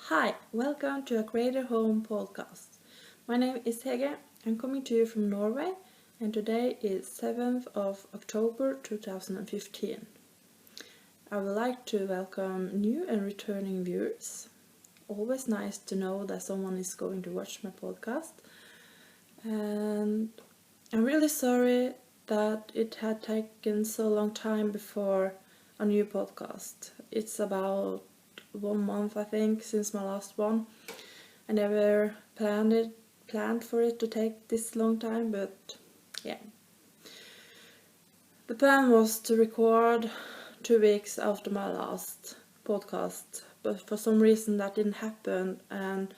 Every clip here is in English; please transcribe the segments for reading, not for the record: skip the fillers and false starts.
Hi, welcome to a Creator Home podcast. My name is Hege. I'm coming to you from Norway, and today is 7th of October 2015. I would like to welcome new and returning viewers. Always nice to know that someone is going to watch my podcast. And I'm really sorry that it had taken so long time before a new podcast. It's about 1 month, I think, since my last one. I never planned for it to take this long time, but yeah. The plan was to record 2 weeks after my last podcast, but for some reason that didn't happen, and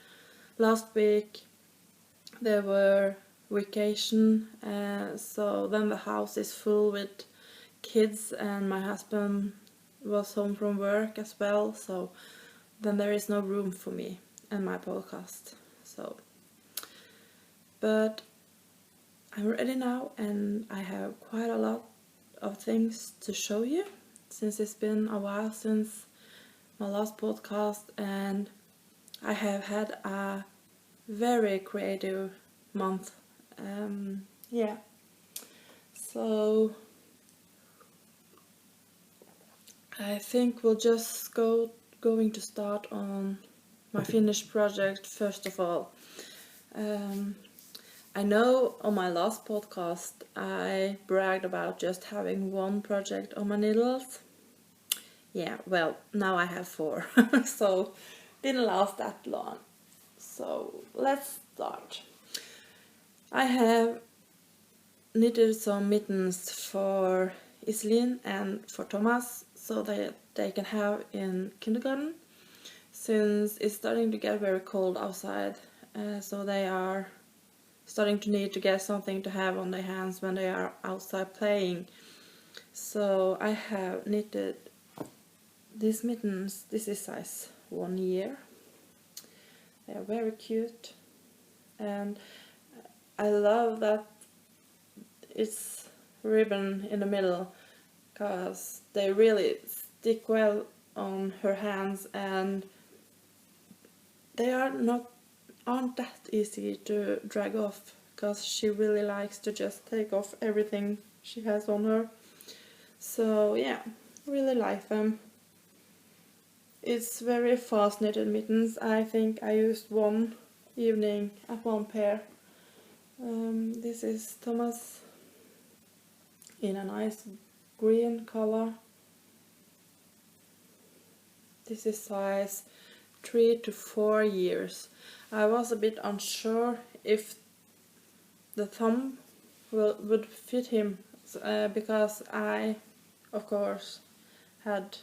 last week there were vacation, so then the house is full with kids and my husband was home from work as well, so then there is no room for me and my podcast. But I'm ready now and I have quite a lot of things to show you since it's been a while since my last podcast, and I have had a very creative month. So I think we'll just going to start on my finished project first of all. I know on my last podcast I bragged about just having one project on my needles. Yeah, well, now I have 4, so didn't last that long. So let's start. I have knitted some mittens for Iselin and for Thomas so that they can have in kindergarten, since it's starting to get very cold outside, so they are starting to need to get something to have on their hands when they are outside playing. So I have knitted these mittens. This is size 1 year. They are very cute, and I love that it's ribbon in the middle because they really stick well on her hands, and they aren't that easy to drag off because she really likes to just take off everything she has on her. So yeah, really like them. It's very fast knitted mittens. I think I used one evening at one pair. This is Thomas in a nice green color. This is size 3 to 4 years. I was a bit unsure if the thumb would fit him, because I, of course, had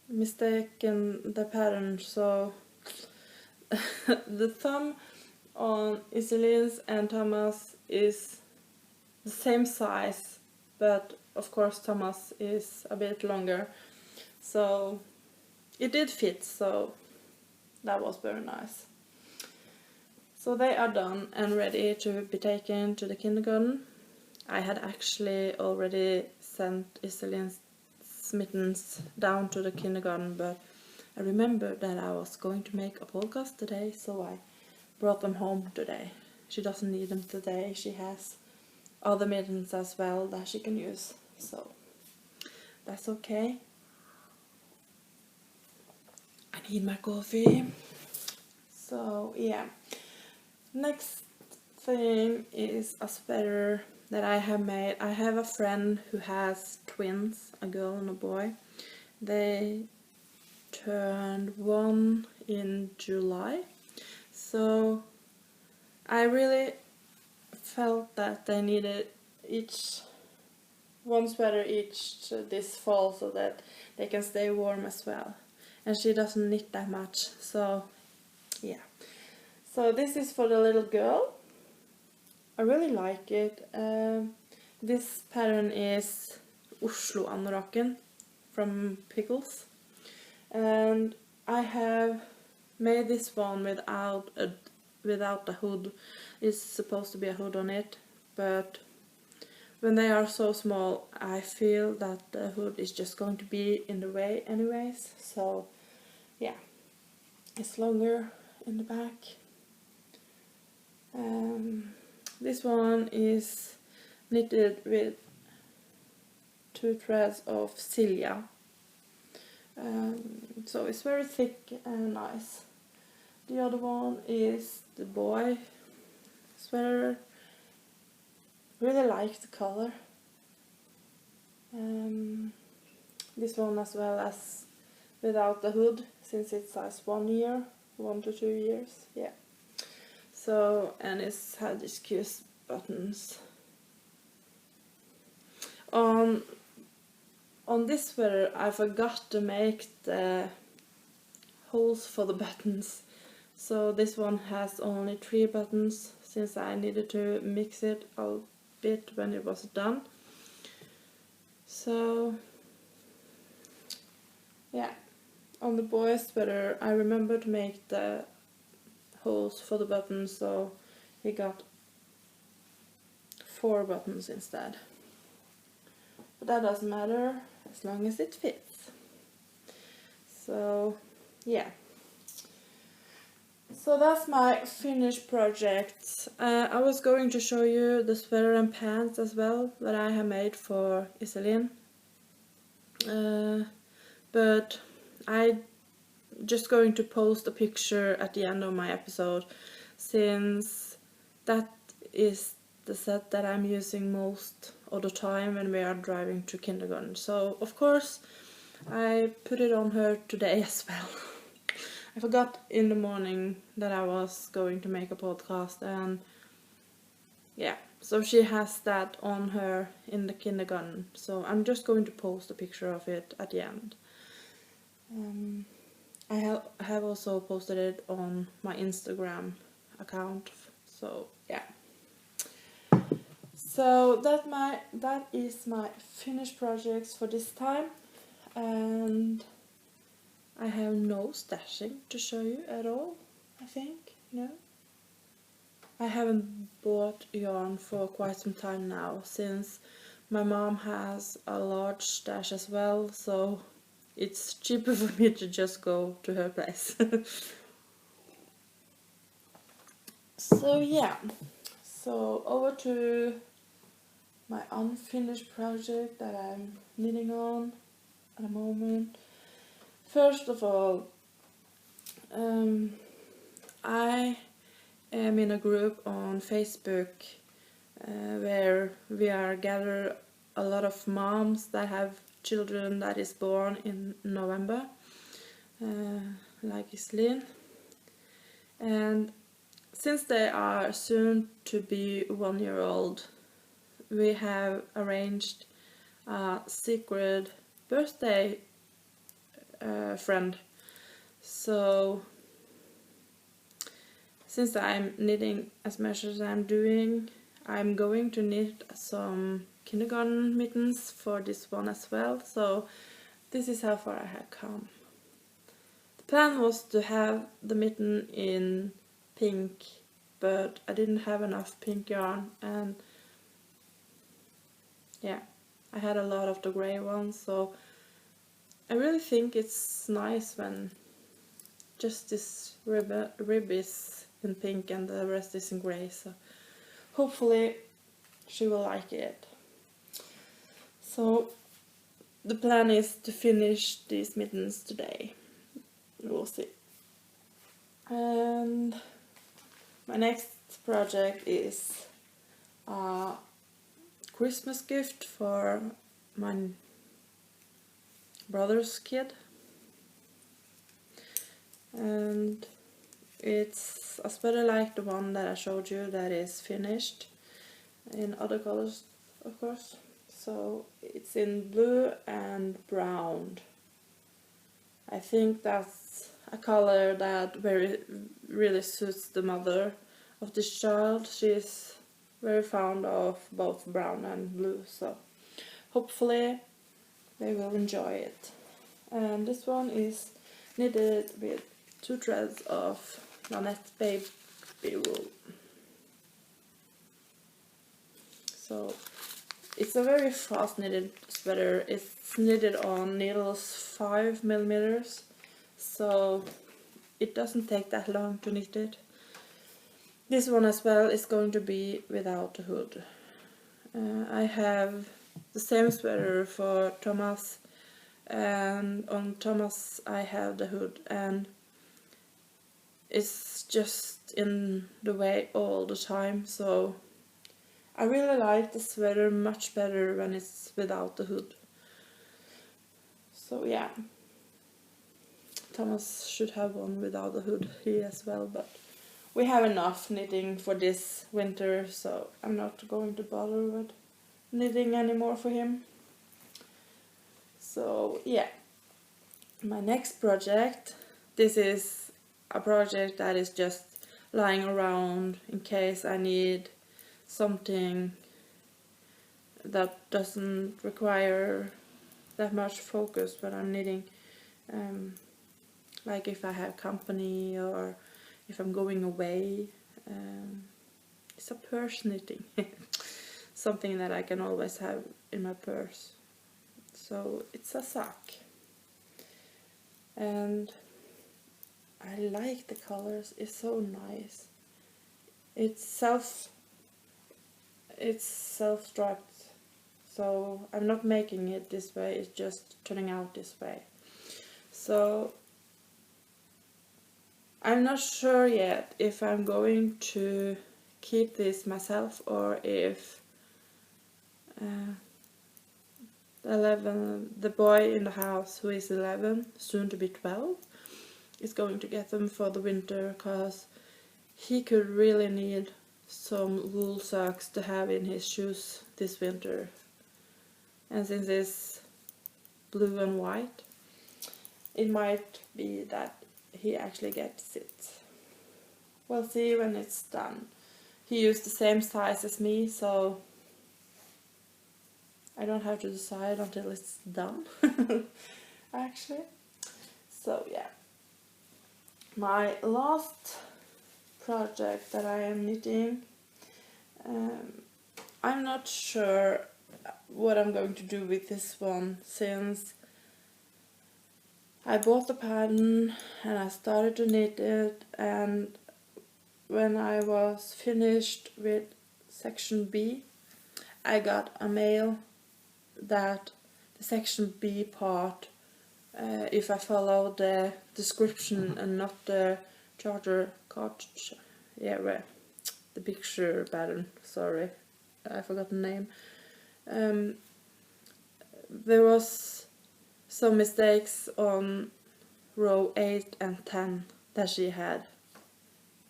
mistaken the pattern. So the thumb on Iselin's and Thomas is the same size, but of course Thomas is a bit longer. So it did fit, so that was very nice. So they are done and ready to be taken to the kindergarten. I had actually already sent Iselin's mittens down to the kindergarten, but I remembered that I was going to make a podcast today, so I brought them home today. She doesn't need them today. She has other mittens as well that she can use, so that's okay. I need my coffee. So yeah, next thing is a sweater that I have made. I have a friend who has twins, a girl and a boy. They turned 1 in July, so I really felt that they needed one sweater each this fall so that they can stay warm as well. And she doesn't knit that much, so yeah. So this is for the little girl. I really like it. This pattern is Oslo Anoraken from Pickles, and I have made this one without the hood. It's supposed to be a hood on it, but when they are so small I feel that the hood is just going to be in the way anyways, so yeah. It's longer in the back. This one is knitted with 2 threads of Silja. So it's very thick and nice. The other one is the boy sweater. Really like the color. This one as well as without the hood, since it's size 1 year, 1 to 2 years, yeah. So, and it's had these cute buttons. On this sweater I forgot to make the holes for the buttons. So this one has only 3 buttons, since I needed to mix it a bit when it was done. So yeah, on the boy's sweater I remember to make the holes for the buttons, so he got 4 buttons instead. But that doesn't matter as long as it fits. So yeah. So that's my finished project. I was going to show you the sweater and pants as well that I have made for Iselin. But I just going to post a picture at the end of my episode, since that is the set that I'm using most of the time when we are driving to kindergarten. So of course I put it on her today as well. I forgot in the morning that I was going to make a podcast, and yeah, so she has that on her in the kindergarten. So I'm just going to post a picture of it at the end. I have also posted it on my Instagram account. So yeah. So that is my finished projects for this time, and I have no stashing to show you at all, I think. No, I haven't bought yarn for quite some time now, since my mom has a large stash as well, so it's cheaper for me to just go to her place. So yeah, so over to my unfinished project that I'm knitting on at the moment. First of all, I am in a group on Facebook where we are gathered a lot of moms that have children that is born in November, like Iselin. And since they are soon to be 1 year old, we have arranged a secret birthday friend. So since I'm knitting as much as I'm doing, I'm going to knit some kindergarten mittens for this one as well. So this is how far I have come. The plan was to have the mitten in pink, but I didn't have enough pink yarn, and yeah, I had a lot of the grey ones, so I really think it's nice when just this rib is in pink and the rest is in grey, so hopefully she will like it. So the plan is to finish these mittens today. We'll see. And my next project is a Christmas gift for my brother's kid, and it's a sweater like the one that I showed you that is finished in other colors, of course. So it's in blue and brown. I think that's a color that really suits the mother of this child. She's very fond of both brown and blue, so hopefully they will enjoy it. And this one is knitted with 2 threads of Nanette baby wool. So it's a very fast knitted sweater. It's knitted on needles 5 millimeters, so it doesn't take that long to knit it. This one as well is going to be without a hood. I have the same sweater for Thomas, and on Thomas I have the hood, and it's just in the way all the time, so I really like the sweater much better when it's without the hood. So yeah, Thomas should have one without the hood, he as well, but we have enough knitting for this winter, so I'm not going to bother with knitting anymore for him. So yeah, my next project, this is a project that is just lying around in case I need something that doesn't require that much focus when I'm knitting, like if I have company or if I'm going away. It's a purse knitting, something that I can always have in my purse. So it's a sock, and I like the colors. It's so nice. It's self-striped, so I'm not making it this way, it's just turning out this way. So I'm not sure yet if I'm going to keep this myself or if the boy in the house, who is 11, soon to be 12, is going to get them for the winter, because he could really need some wool socks to have in his shoes this winter. And since it's blue and white, it might be that he actually gets it. We'll see when it's done. He used the same size as me, so I don't have to decide until it's done, actually. So yeah, my last project that I am knitting, I'm not sure what I'm going to do with this one, since I bought the pattern and I started to knit it, and when I was finished with section B, I got a mail that the section B part, if I follow the description and not the charter card, the picture pattern, sorry, I forgot the name, there was some mistakes on row 8 and 10 that she had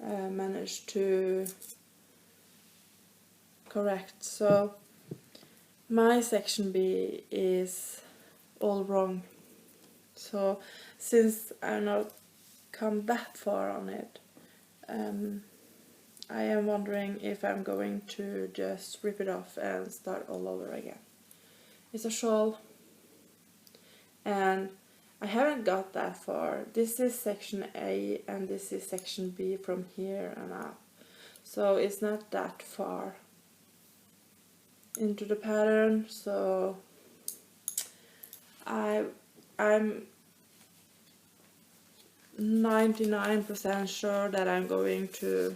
managed to correct. So my section B is all wrong. So since I've not come that far on it, I am wondering if I'm going to just rip it off and start all over again. It's a shawl, and I haven't got that far. This is section A and this is section B from here and up. So it's not that far into the pattern, so I'm 99% sure that I'm going to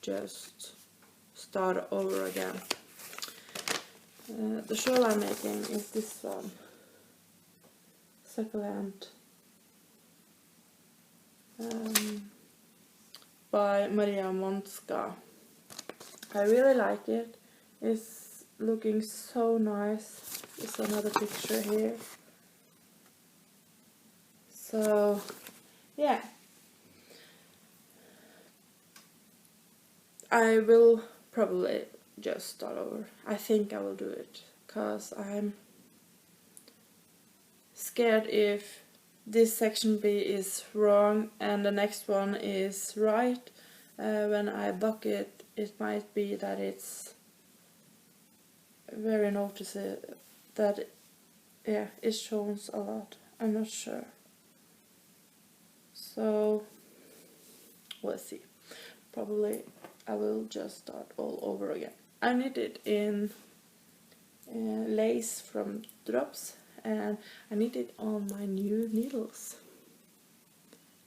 just start over again. The shawl I'm making is this one, Succulent, by Maria Monska. I really like it. It's looking so nice. There's another picture here. So yeah, I will probably just start over. I think I will do it, because I'm scared if this section B is wrong and the next one is right. When I buck it, it might be that it's very noticeable, that it shows a lot. I'm not sure. So we'll see. Probably I will just start all over again. I knitted in lace from Drops, and I knitted on my new needles.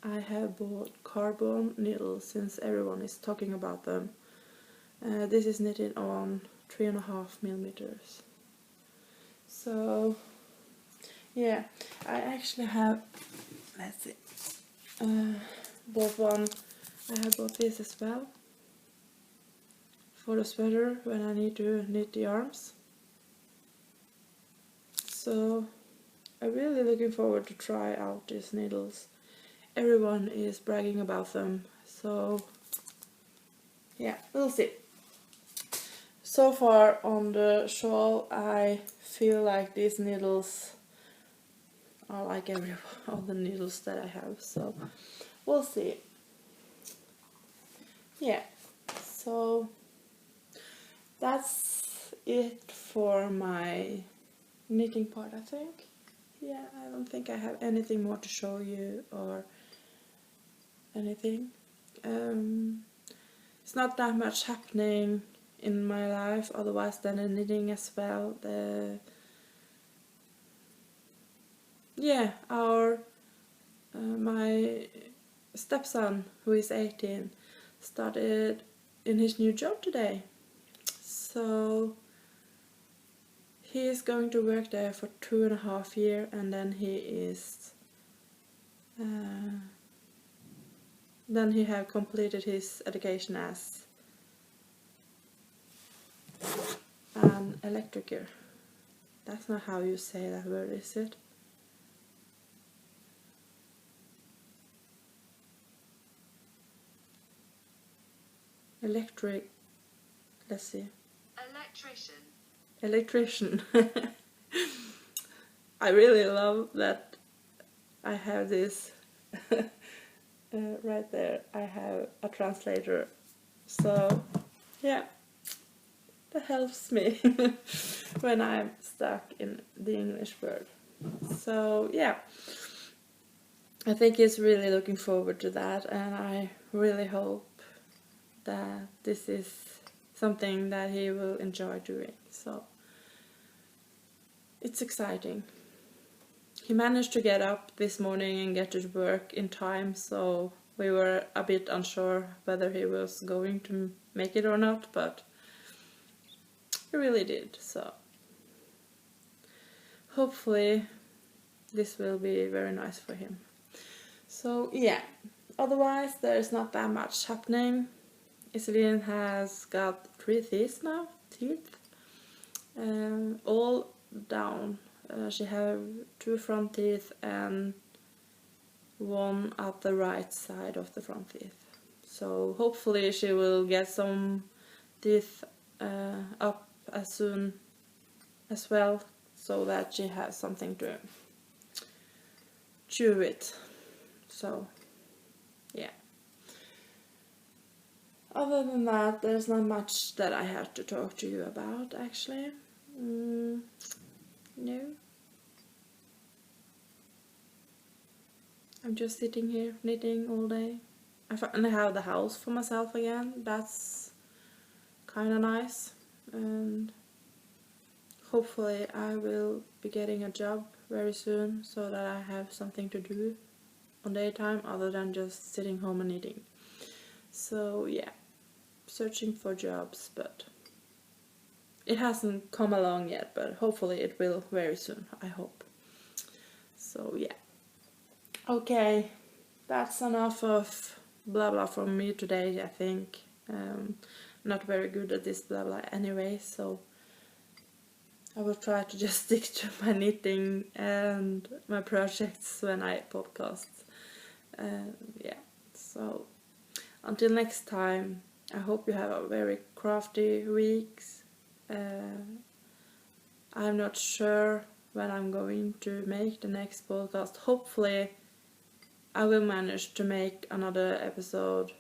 I have bought carbon needles since everyone is talking about them. This is knitted on 3.5 millimeters. So yeah, I actually have, let's see, bought one. I have bought this as well for the sweater when I need to knit the arms. So I'm really looking forward to try out these needles. Everyone is bragging about them, so yeah, we'll see. So far on the shawl, I feel like these needles are like all the needles that I have, so we'll see. Yeah, so that's it for my knitting part, I think. Yeah, I don't think I have anything more to show you or anything. It's not that much happening in my life otherwise than the knitting as well. My stepson, who is 18, started in his new job today. So he is going to work there for 2.5 years, and then he have completed his education as an electricer. That's not how you say that word, is it? Electric. Let's see. Electrician. I really love that I have this right there. I have a translator. So, yeah, that helps me when I'm stuck in the English word. So, yeah, I think he's really looking forward to that, and I really hope that this is something that he will enjoy doing. So it's exciting. He managed to get up this morning and get to work in time, so we were a bit unsure whether he was going to make it or not, but he really did. So hopefully this will be very nice for him. So yeah, otherwise there's not that much happening. Iselin has got 3 teeth now, all down. She have 2 front teeth and 1 at the right side of the front teeth. So hopefully she will get some teeth up as soon as well, so that she has something to chew it. So yeah. Other than that, there's not much that I have to talk to you about, actually. No. I'm just sitting here knitting all day. I finally have the house for myself again. That's kind of nice. And hopefully I will be getting a job very soon, so that I have something to do on daytime other than just sitting home and knitting. So yeah, searching for jobs, but it hasn't come along yet, but hopefully it will very soon, I hope. So yeah. Okay, that's enough of blah blah from me today, I think. Not very good at this blah blah anyway, so I will try to just stick to my knitting and my projects when I podcast. Yeah, so until next time, I hope you have a very crafty week. I'm not sure when I'm going to make the next podcast. Hopefully I will manage to make another episode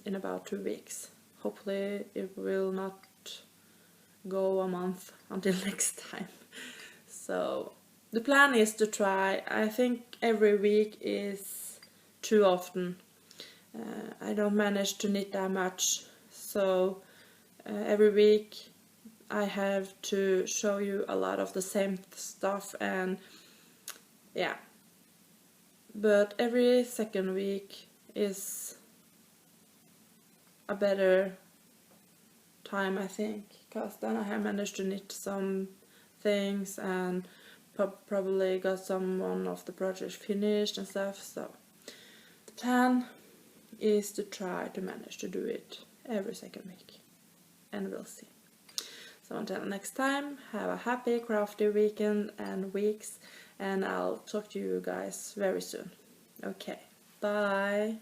in about 2 weeks. Hopefully it will not go a month until next time. So the plan is to try. I think every week is too often. I don't manage to knit that much, so every week I have to show you a lot of the same stuff, and yeah, but every second week is a better time, I think, because then I have managed to knit some things and probably got one of the projects finished and stuff. So the plan is to try to manage to do it every second week, and we'll see. So until next time, have a happy crafty weekend and weeks, and I'll talk to you guys very soon. Okay, bye.